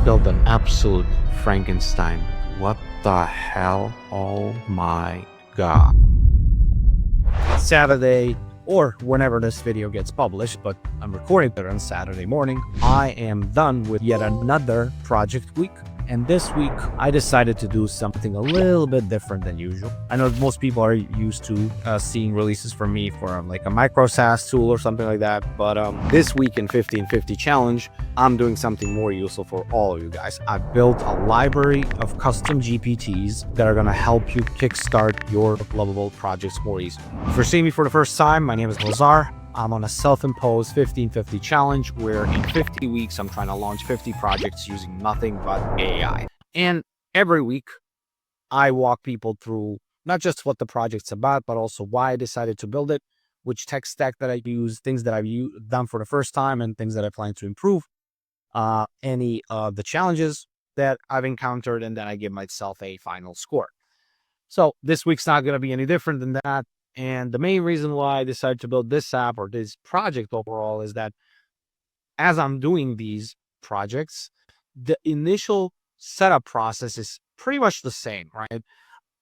Built an absolute Frankenstein. What the hell? Oh my god. Saturday, or whenever this video gets published, but I'm recording it on Saturday morning, I am done with yet another project week. And this week, I decided to do something a little bit different than usual. I know most people are used to seeing releases from me for like a micro SaaS tool or something like that. But this week in 1550 challenge, I'm doing something more useful for all of you guys. I built a library of custom GPTs that are going to help you kickstart your Lovable projects more easily. If you're seeing me for the first time, my name is Lazar. I'm on a self-imposed 1550 challenge where in 50 weeks, I'm trying to launch 50 projects using nothing but AI. And every week, I walk people through not just what the project's about, but also why I decided to build it, which tech stack that I use, things that I've done for the first time, and things that I plan to improve, any of the challenges that I've encountered, and then I give myself a final score. So this week's not going to be any different than that. And the main reason why I decided to build this app or this project overall is that as I'm doing these projects, the initial setup process is pretty much the same, right?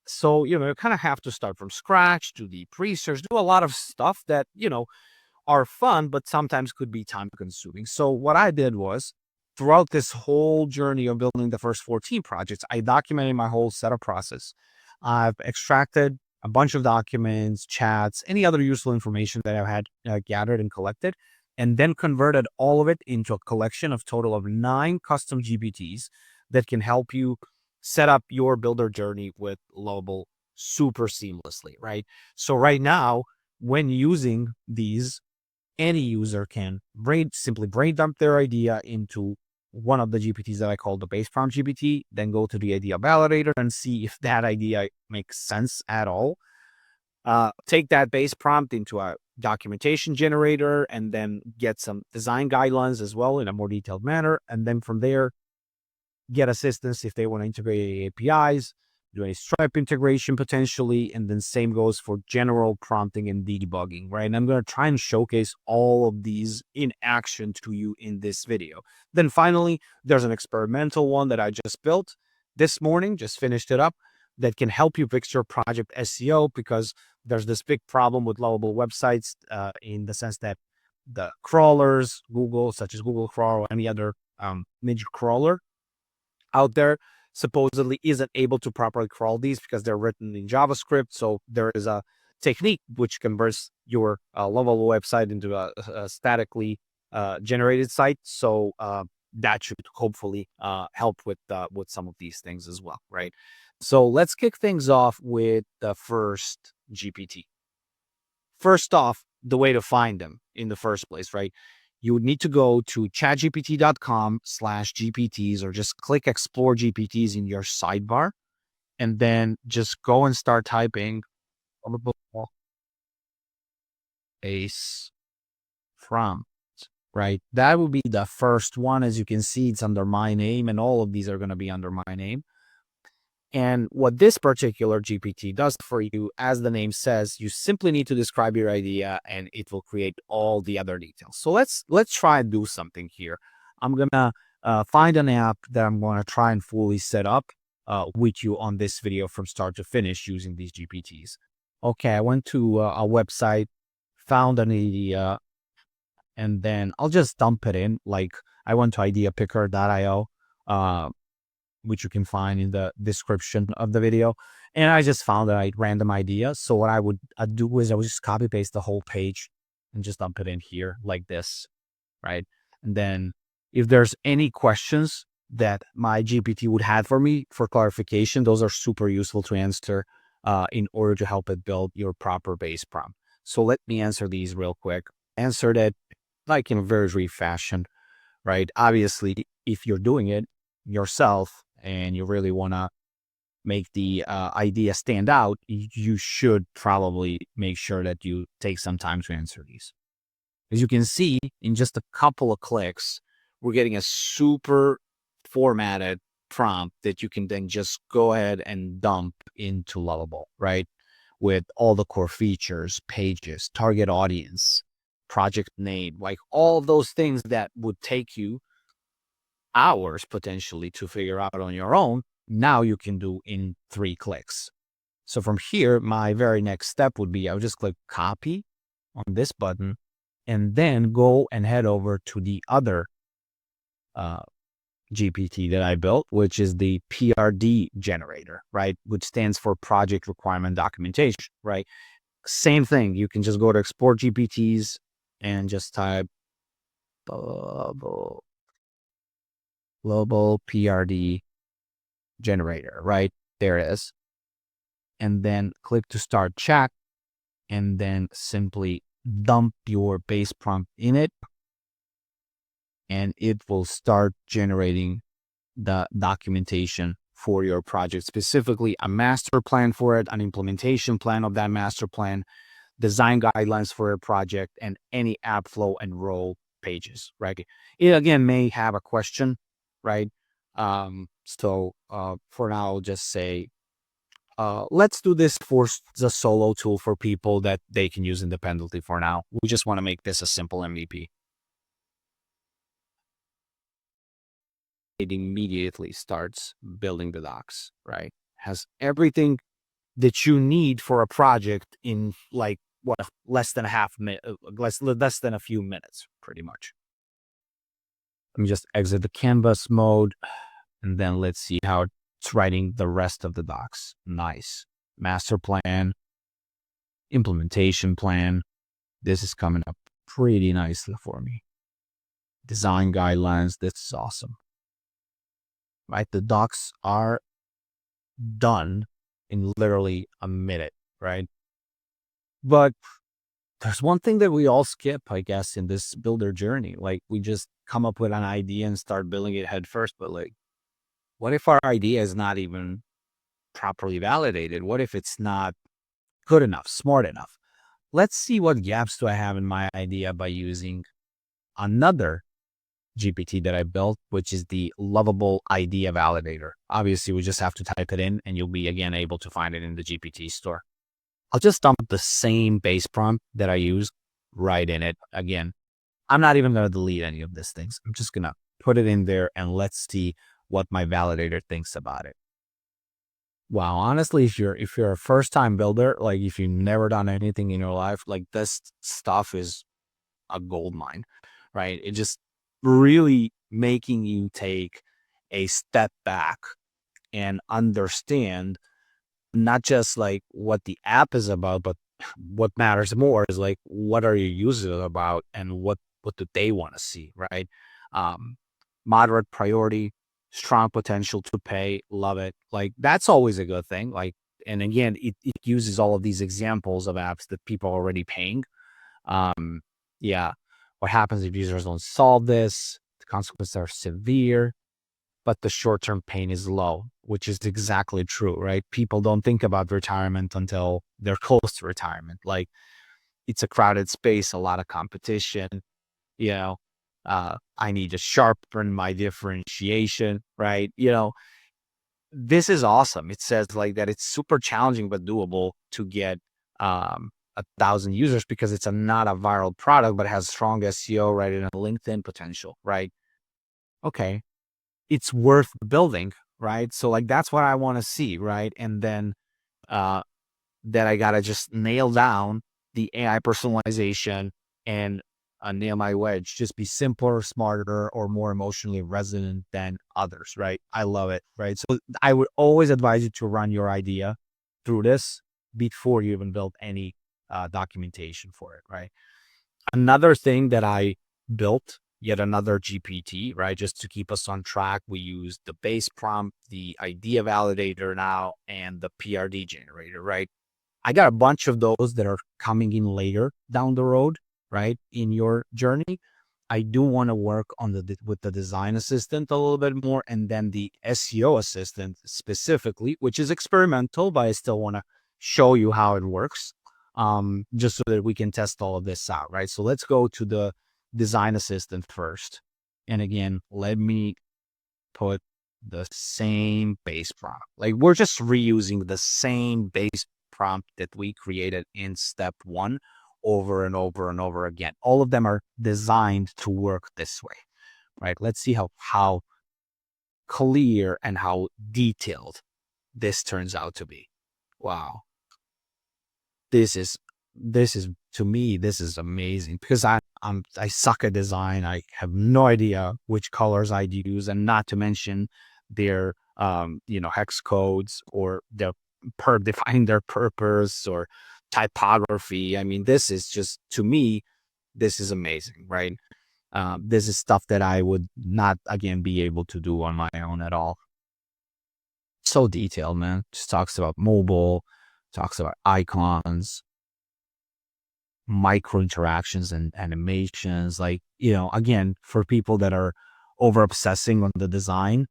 So, you kind of have to start from scratch, do deep research, do a lot of stuff that, are fun, but sometimes could be time consuming. So what I did was throughout this whole journey of building the first 14 projects, I documented my whole setup process. I've extracted a bunch of documents, chats, any other useful information that I've had gathered and collected, and then converted all of it into a collection of total of 9 custom GPTs that can help you set up your builder journey with Lovable super seamlessly, right? So right now, when using these, any user can simply brain dump their idea into one of the GPTs that I call the Base Prompt GPT, then go to the Idea Validator and see if that idea makes sense at all. Take that base prompt into a documentation generator and then get some design guidelines as well in a more detailed manner. And then from there, get assistance if they want to integrate APIs, do a Stripe integration potentially, and then same goes for general prompting and debugging, right? And I'm going to try and showcase all of these in action to you in this video. Then finally, there's an experimental one that I just built this morning, just finished it up, that can help you fix your project SEO, because there's this big problem with Lovable websites in the sense that the crawlers, Google, such as Google Crawl or any other major crawler out there, supposedly isn't able to properly crawl these because they're written in JavaScript. So there is a technique which converts your Lovable website into a statically generated site. So that should hopefully help with some of these things as well, right? So let's kick things off with the first GPT. First off, the way to find them in the first place, right? You would need to go to chatgpt.com/GPTs or just click Explore GPTs in your sidebar, and then just go and start typing Base Prompt, right? That would be the first one. As you can see, it's under my name, and all of these are going to be under my name. And what this particular GPT does for you, as the name says, you simply need to describe your idea and it will create all the other details. So let's try and do something here. I'm going to find an app that I'm going to try and fully set up with you on this video from start to finish using these GPTs. Okay, I went to a website, found an idea, and then I'll just dump it in. Like I went to ideapicker.io, which you can find in the description of the video. And I just found a random idea. So what I would do is I would just copy paste the whole page and just dump it in here like this, right? And then if there's any questions that my GPT would have for me for clarification, those are super useful to answer in order to help it build your proper base prompt. So let me answer these real quick. Answer that like in a very brief fashion, right? Obviously, if you're doing it yourself and you really want to make the idea stand out, you should probably make sure that you take some time to answer these. As you can see, in just a couple of clicks, we're getting a super formatted prompt that you can then just go ahead and dump into Lovable, right? With all the core features, pages, target audience, project name, like all of those things that would take you hours potentially to figure out on your own, now you can do in 3 clicks. So from here, my very next step would be I would just click copy on this button and then go and head over to the other uh, GPT that I built, which is the PRD generator, right? Which stands for Project Requirement Documentation, right? Same thing. You can just go to Export GPTs and just type global PRD generator, right? There it is. And then click to start chat and then simply dump your base prompt in it. And it will start generating the documentation for your project, specifically a master plan for it, an implementation plan of that master plan, design guidelines for a project, and any app flow and role pages, right? It again may have a question, right? So for now, I'll just say, let's do this for the solo tool for people that they can use independently for now. We just want to make this a simple MVP. It immediately starts building the docs, right? Has everything that you need for a project in like what, less than a half minute, less than a few minutes, pretty much. Let me just exit the canvas mode and then let's see how it's writing the rest of the docs. Nice. Master plan, implementation plan. This is coming up pretty nicely for me. Design guidelines. This is awesome. Right? The docs are done in literally a minute, right? But there's one thing that we all skip, I guess, in this builder journey. Like we just come up with an idea and start building it head first. But like, what if our idea is not even properly validated? What if it's not good enough, smart enough? Let's see what gaps do I have in my idea by using another GPT that I built, which is the Lovable Idea Validator. Obviously, we just have to type it in and you'll be again able to find it in the GPT store. I'll just dump the same base prompt that I use right in it. Again, I'm not even going to delete any of these things. I'm just going to put it in there and let's see what my validator thinks about it. Wow, honestly, if you're a first-time builder, like if you've never done anything in your life, like this stuff is a gold mine, right? It just really making you take a step back and understand not just like what the app is about, but what matters more is like what are your users about and what do they want to see, right? Moderate priority, strong potential to pay, love it. Like that's always a good thing. Like, and again, it uses all of these examples of apps that people are already paying. Yeah. What happens if users don't solve this? The consequences are severe, but the short-term pain is low, which is exactly true, right? People don't think about retirement until they're close to retirement. Like it's a crowded space, a lot of competition, you know, I need to sharpen my differentiation, right? This is awesome. It says like that it's super challenging, but doable to get, 1,000 users because it's not a viral product, but it has strong SEO, right? And a LinkedIn potential, right? Okay. It's worth building, right? So like, that's what I want to see, right? And then, that I got to just nail down the AI personalization and nail my wedge. Just be simpler, smarter, or more emotionally resonant than others, right? I love it, right? So I would always advise you to run your idea through this before you even build any documentation for it, right? Another thing that I built, yet another GPT, right? Just to keep us on track, we use the base prompt, the idea validator now, and the PRD generator, right? I got a bunch of those that are coming in later down the road, right? In your journey. I do want to work on with the design assistant a little bit more, and then the SEO assistant specifically, which is experimental, but I still want to show you how it works, just so that we can test all of this out, right? So let's go to the design assistant first. And again, let me put the same base prompt. Like we're just reusing the same base prompt that we created in step one over and over and over again. All of them are designed to work this way, right? Let's see how clear and how detailed this turns out to be. Wow. This is to me, this is amazing because I suck at design. I have no idea which colors I'd use, and not to mention their hex codes, or their define their purpose, or typography. I mean, this is just, to me, this is amazing, right? This is stuff that I would not, again, be able to do on my own at all. So detailed, man. Just talks about mobile, talks about icons, micro interactions and animations. Like, again, for people that are over obsessing on the design,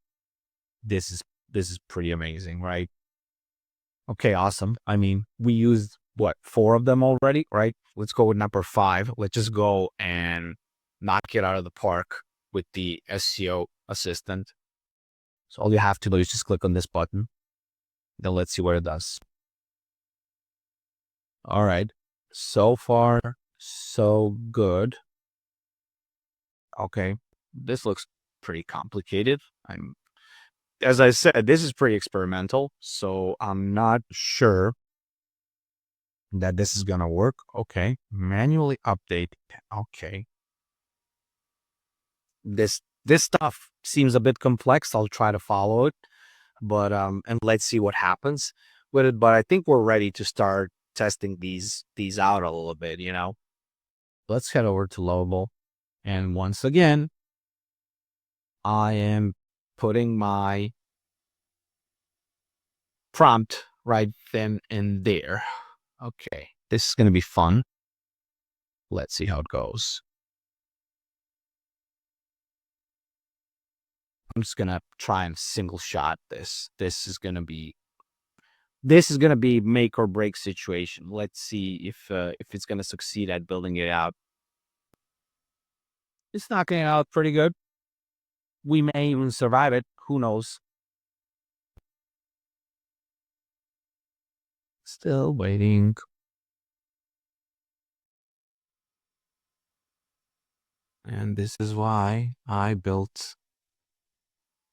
this is pretty amazing, right? Okay, awesome. I mean, we used what, 4 of them already, right? Let's go with number 5. Let's just go and knock it out of the park with the SEO assistant. So all you have to do is just click on this button. Then let's see what it does. All right. So far, so good. Okay. This looks pretty complicated. As I said, this is pretty experimental, so I'm not sure that this is gonna work. Okay. Manually update. Okay. This stuff seems a bit complex. I'll try to follow it, but and let's see what happens with it. But I think we're ready to start testing these out a little bit, Let's head over to Lovable. And once again, I am putting my prompt right then and there. Okay, this is going to be fun. Let's see how it goes. I'm just going to try and single shot this. This is going to be make or break situation. Let's see if it's going to succeed at building it out. It's knocking it out pretty good. We may even survive it. Who knows? Still waiting. And this is why I built,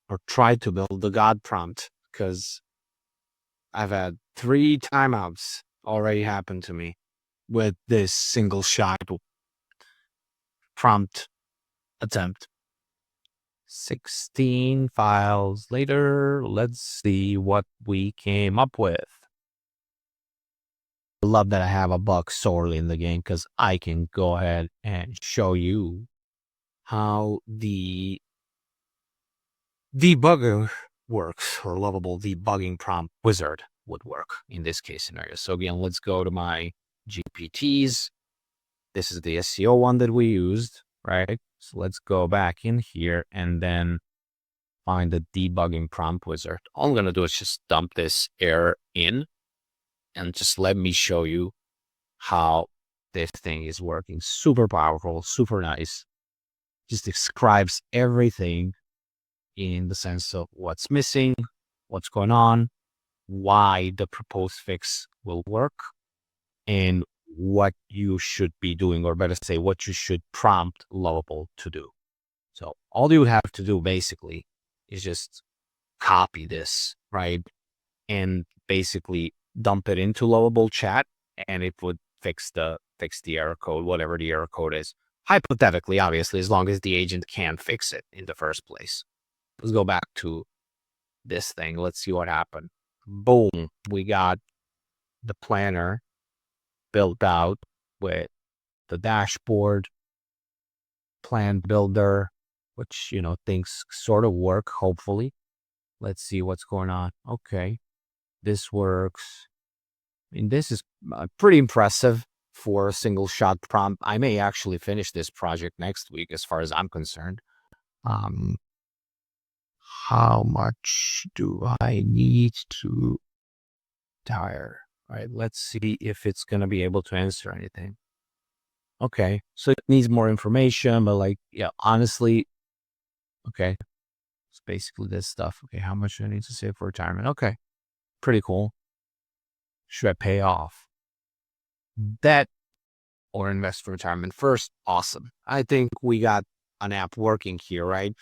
or tried to build, the God prompt, because I've had 3 timeouts already happen to me with this single shot prompt attempt. 16 files later, let's see what we came up with. I love that I have a bug so early in the game, because I can go ahead and show you how the debugger works, or Lovable debugging prompt wizard would work in this case scenario. So again, let's go to my GPTs. This is the SEO one that we used, right? So let's go back in here and then find the debugging prompt wizard. All I'm going to do is just dump this error in and just let me show you how this thing is working. Super powerful, super nice. Just describes everything in the sense of what's missing, what's going on, why the proposed fix will work, and what you should be doing, or better say, what you should prompt Lovable to do. So all you have to do basically is just copy this, right? And basically dump it into Lovable chat, and it would fix the error code, whatever the error code is. Hypothetically, obviously, as long as the agent can fix it in the first place. Let's go back to this thing. Let's see what happened. Boom. We got the planner built out with the dashboard, plan builder, which, things sort of work, hopefully. Let's see what's going on. Okay. This works. I mean, this is pretty impressive for a single shot prompt. I may actually finish this project next week, as far as I'm concerned. How much do I need to tire? All right, let's see if it's going to be able to answer anything. Okay, so it needs more information, but honestly, okay, it's basically this stuff. Okay, how much do I need to save for retirement? Okay, pretty cool. Should I pay off debt or invest for retirement first? Awesome. I think we got an app working here, right?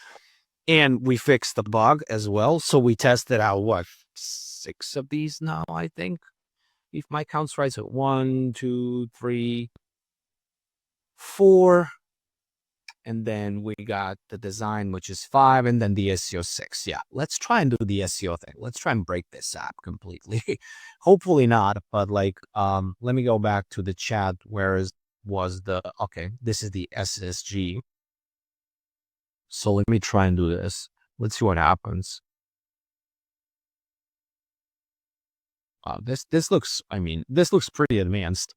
And we fixed the bug as well. So we tested out what, 6 of these now, I think. If my count's right, so 1, 2, 3, 4. And then we got the design, which is 5, and then the SEO 6. Yeah, let's try and do the SEO thing. Let's try and break this app completely. Hopefully not, but like, let me go back to the chat. Okay, this is the SSG. So let me try and do this. Let's see what happens. This looks, this looks pretty advanced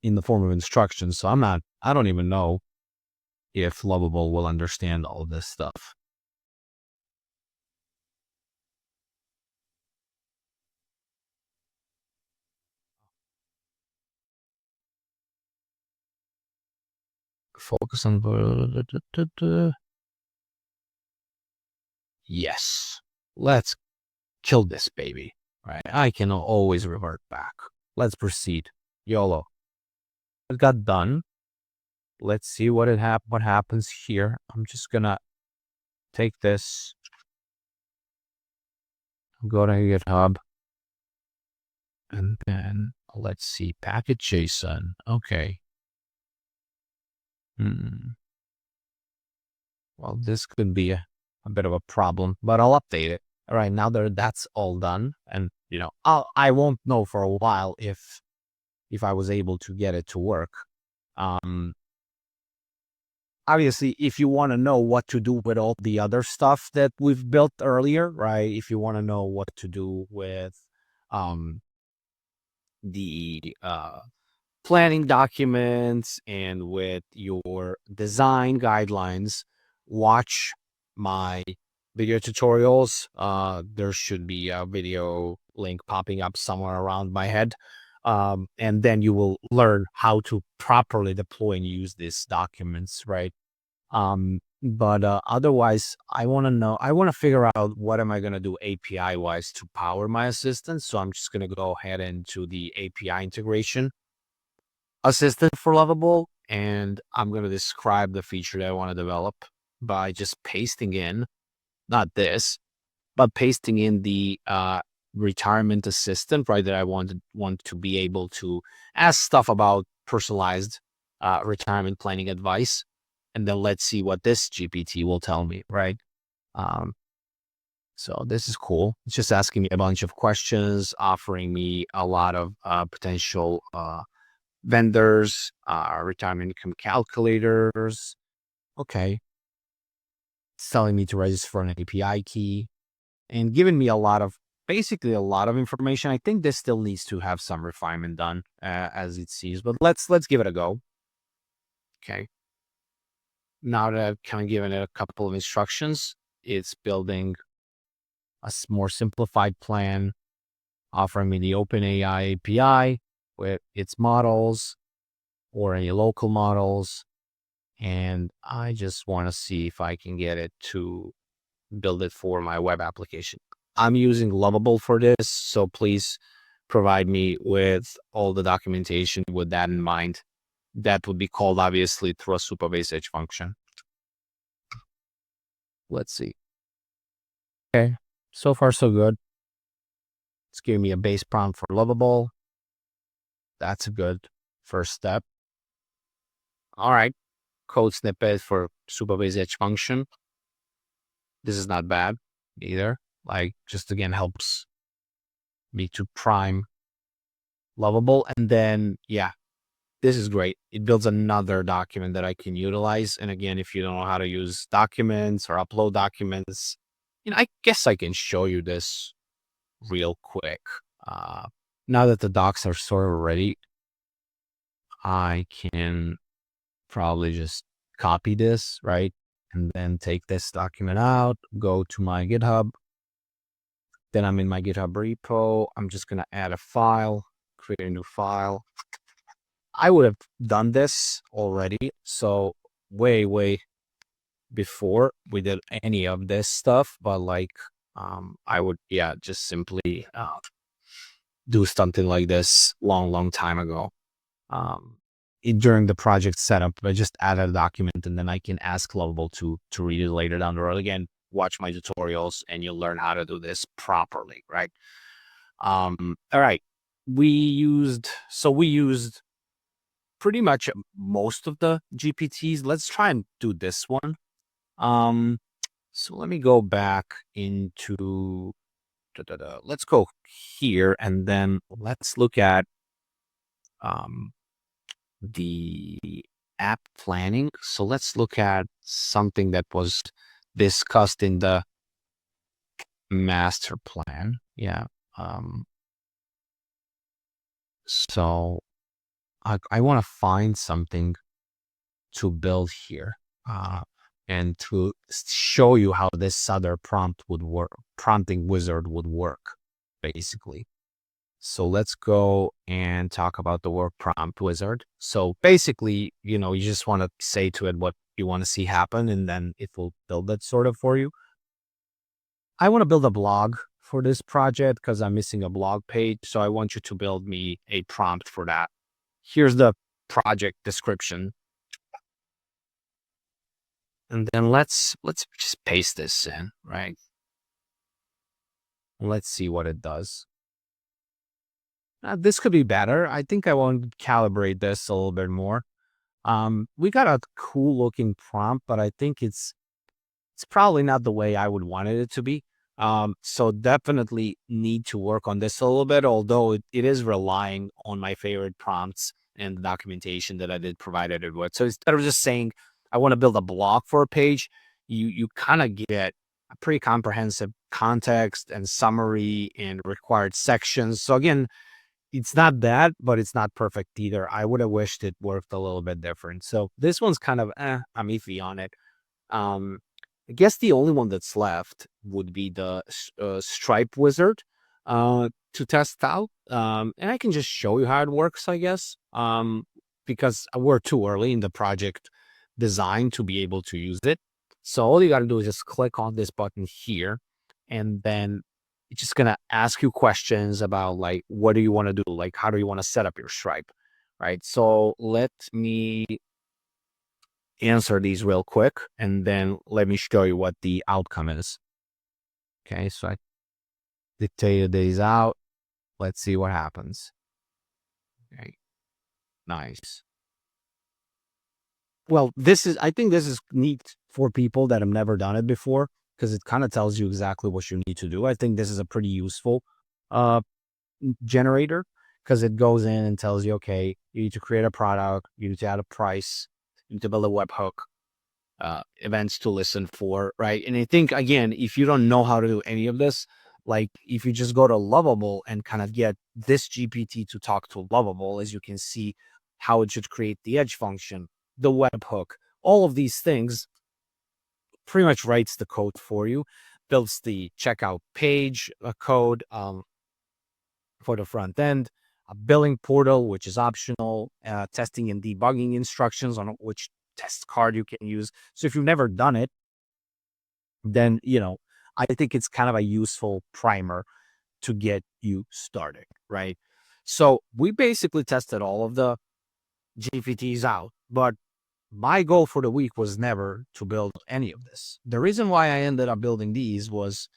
in the form of instructions. So I don't even know if Lovable will understand all of this stuff. Focus on, yes, let's kill this baby, right? I can always revert back. Let's proceed. YOLO. It got done. Let's see what happens here. I'm just gonna take this, go to GitHub, and then let's see, package JSON. Okay. Well, this could be a bit of a problem, but I'll update it. All right, now that that's all done, and I won't know for a while if I was able to get it to work. Obviously, if you want to know what to do with all the other stuff that we've built earlier, right? If you want to know what to do with the planning documents and with your design guidelines, watch my video tutorials. There should be a video link popping up somewhere around my head. And then you will learn how to properly deploy and use these documents, right? But otherwise, I want to figure out what am I going to do API wise to power my assistant. So I'm just going to go ahead into the API integration assistant for Lovable, and I'm going to describe the feature that I want to develop by just pasting in, not this, but pasting in the retirement assistant, right? That I want to be able to ask stuff about personalized retirement planning advice. And then let's see what this GPT will tell me, right? So this is cool. It's just asking me a bunch of questions, offering me a lot of potential vendors, retirement income calculators. Okay. It's telling me to register for an API key and giving me basically a lot of information. I think this still needs to have some refinement done as it seems, but let's give it a go. Okay. Now that I've kind of given it a couple of instructions, it's building a more simplified plan, offering me the OpenAI API with its models or any local models. And I just want to see if I can get it to build it for my web application. I'm using Lovable for this, so please provide me with all the documentation with that in mind. That would be called obviously through a Supabase Edge function. Let's see. Okay, so far so good. It's giving me a base prompt for Lovable. That's a good first step. All right, code snippet for Supabase Edge function. This is not bad either. Like, just again helps me to prime Lovable. And then, yeah, this is great. It builds another document that I can utilize. And again, if you don't know how to use documents or upload documents, I guess I can show you this real quick. Now that the docs are sort of ready, I can probably just copy this, right? And then take this document out, go to my GitHub. Then I'm in my GitHub repo. I'm just going to add a file, create a new file. I would have done this already. So way before we did any of this stuff, but like, I would, just simply do something like this long time ago. during the project setup. I just added a document, and then I can ask Lovable to read it later down the road. Again, watch my tutorials and you'll learn how to do this properly, right? All right. We used pretty much most of the GPTs. Let's try and do this one. So let me go back into let's go here, and then let's look at the app planning. So let's look at something that was discussed in the master plan. Yeah. So I want to find something to build here, and to show you how this other prompt would work, prompting wizard would work, basically. So let's go and talk about the work prompt wizard. So basically, you just want to say to it what you want to see happen, and then it will build that sort of for you. I want to build a blog for this project because I'm missing a blog page. So I want you to build me a prompt for that. Here's the project description. And then let's just paste this in, right? Let's see what it does. This could be better. I think I want to calibrate this a little bit more. We got a cool looking prompt, but I think it's probably not the way I would wanted it to be. So definitely need to work on this a little bit, although it is relying on my favorite prompts and the documentation that I did provided it with. So instead of just saying, I want to build a blog for a page, you kind of get a pretty comprehensive context and summary and required sections. So again, it's not bad, but it's not perfect either. I would have wished it worked a little bit different. So this one's kind of, I'm iffy on it. Um, I guess the only one that's left would be the Stripe Wizard to test out. And I can just show you how it works, I guess, because we're too early in the project design to be able to use it. So all you got to do is just click on this button here, and then it's just going to ask you questions about like, what do you want to do? Like, how do you want to set up your Stripe? Right. So let me answer these real quick, and then let me show you what the outcome is. Okay, so I dictated these out. Let's see what happens. Okay, nice. Well, I think this is neat for people that have never done it before, because it kind of tells you exactly what you need to do. I think this is a pretty useful uh, generator, because it goes in and tells you, okay, you need to create a product, you need to add a price, you need to build a webhook, events to listen for, right? And I think, again, if you don't know how to do any of this, like if you just go to Lovable and kind of get this GPT to talk to Lovable, as you can see how it should create the edge function, the webhook, all of these things, pretty much writes the code for you, builds the checkout page code for the front end, a billing portal, which is optional, testing and debugging instructions on which test card you can use. So if you've never done it, then, I think it's kind of a useful primer to get you started, right? So we basically tested all of the GPTs out, but my goal for the week was never to build any of this. The reason why I ended up building these was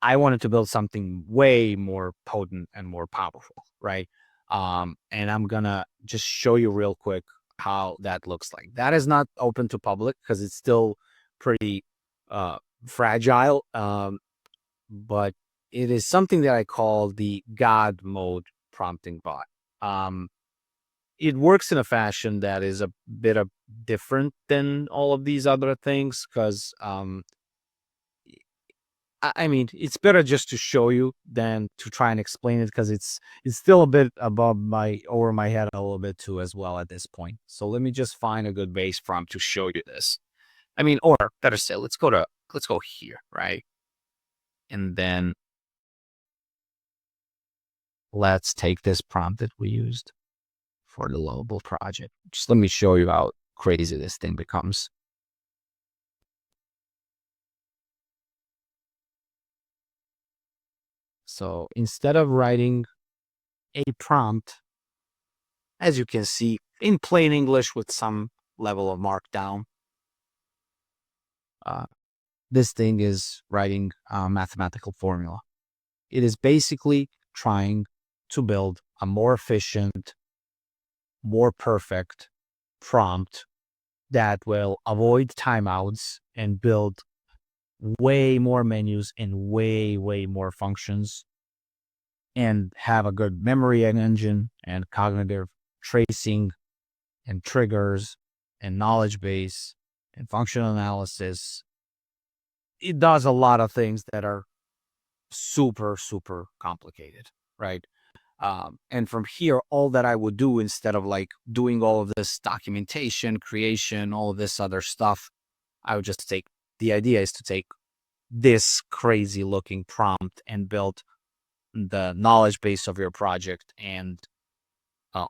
I wanted to build something way more potent and more powerful, right? And I'm gonna just show you real quick how that looks like. That is not open to public because it's still pretty fragile, but it is something that I call the God mode prompting bot. It works in a fashion that is a bit of different than all of these other things because I mean, it's better just to show you than to try and explain it, because it's still a bit over my head a little bit too as well at this point. So let me just find a good base prompt to show you this. I mean, or better still, let's go here, right? And then let's take this prompt that we used for the Lovable project. Just let me show you how crazy this thing becomes. So instead of writing a prompt, as you can see, in plain English with some level of markdown. This thing is writing a mathematical formula. It is basically trying to build a more efficient, more perfect prompt that will avoid timeouts and build way more menus and way more functions and have a good memory engine and cognitive tracing and triggers and knowledge base and functional analysis. It does a lot of things that are super complicated, right? And from here, all that I would do, instead of like doing all of this documentation, creation, all of this other stuff, I would just take, the idea is to take this crazy looking prompt and build the knowledge base of your project and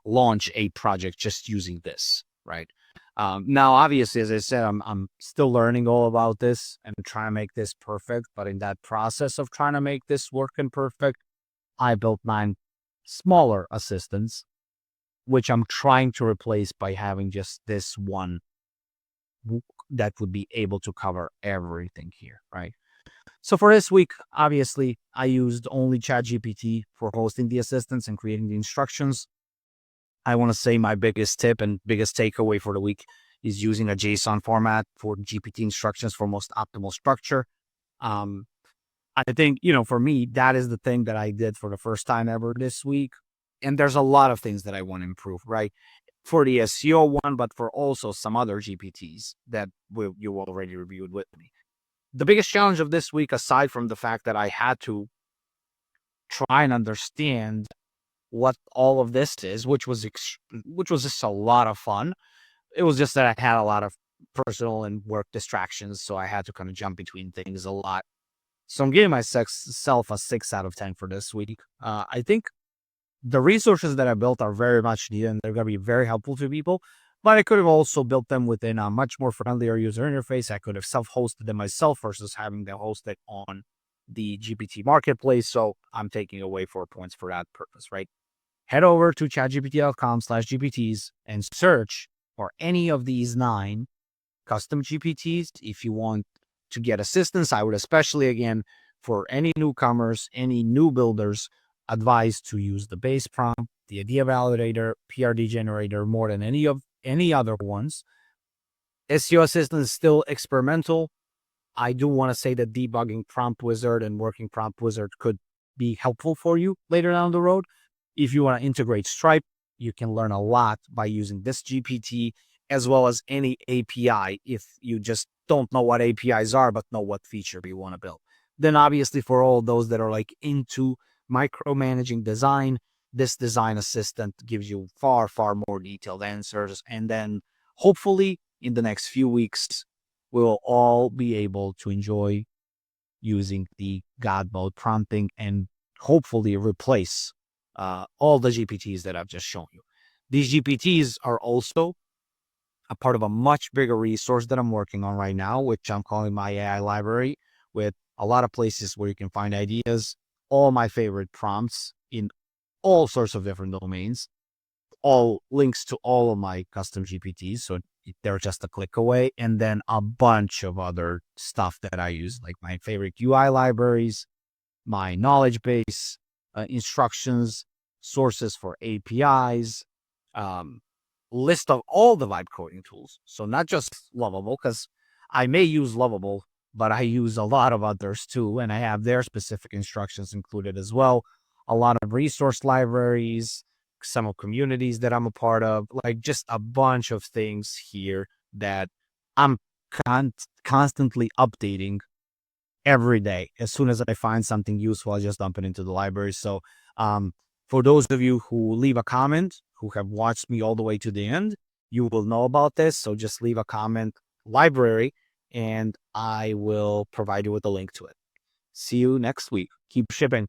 launch a project just using this, right? Now, obviously, as I said, I'm still learning all about this and trying to make this perfect. But in that process of trying to make this work and perfect, I built 9 smaller assistants, which I'm trying to replace by having just this one that would be able to cover everything here, right? So for this week, obviously, I used only ChatGPT for hosting the assistants and creating the instructions. I want to say my biggest tip and biggest takeaway for the week is using a JSON format for GPT instructions for most optimal structure. I think, for me, that is the thing that I did for the first time ever this week. And there's a lot of things that I want to improve, right? For the SEO one, but for also some other GPTs that you already reviewed with me. The biggest challenge of this week, aside from the fact that I had to try and understand what all of this is, which was just a lot of fun. It was just that I had a lot of personal and work distractions, so I had to kind of jump between things a lot. So I'm giving myself a 6 out of 10 for this week. I think the resources that I built are very much needed, and they're going to be very helpful to people. But I could have also built them within a much more friendlier user interface. I could have self-hosted them myself versus having them hosted on the GPT marketplace. So I'm taking away 4 points for that purpose, right? Head over to chatgpt.com/GPTs and search for any of these 9 custom GPTs. If you want to get assistance, I would especially, again, for any newcomers, any new builders, advise to use the Base Prompt, the Idea Validator, PRD Generator more than any other ones. SEO Assistant is still experimental. I do want to say that debugging Prompt Wizard and working Prompt Wizard could be helpful for you later down the road. If you want to integrate Stripe, you can learn a lot by using this GPT, as well as any API if you just don't know what APIs are, but know what feature you want to build. Then obviously for all those that are like into micromanaging design, this design assistant gives you far more detailed answers. And then hopefully in the next few weeks, we'll all be able to enjoy using the God mode prompting and hopefully replace all the GPTs that I've just shown you. These GPTs are also a part of a much bigger resource that I'm working on right now, which I'm calling my AI library, with a lot of places where you can find ideas, all my favorite prompts in all sorts of different domains, all links to all of my custom GPTs. So they're just a click away. And then a bunch of other stuff that I use, like my favorite UI libraries, my knowledge base, instructions, sources for APIs, list of all the vibe coding tools. So not just Lovable, because I may use Lovable, but I use a lot of others too, and I have their specific instructions included as well. A lot of resource libraries, some of communities that I'm a part of, like just a bunch of things here that I'm constantly updating every day. As soon as I find something useful, I just dump it into the library. So for those of you who leave a comment, who have watched me all the way to the end, you will know about this. So just leave a comment, library, and I will provide you with a link to it. See you next week. Keep shipping.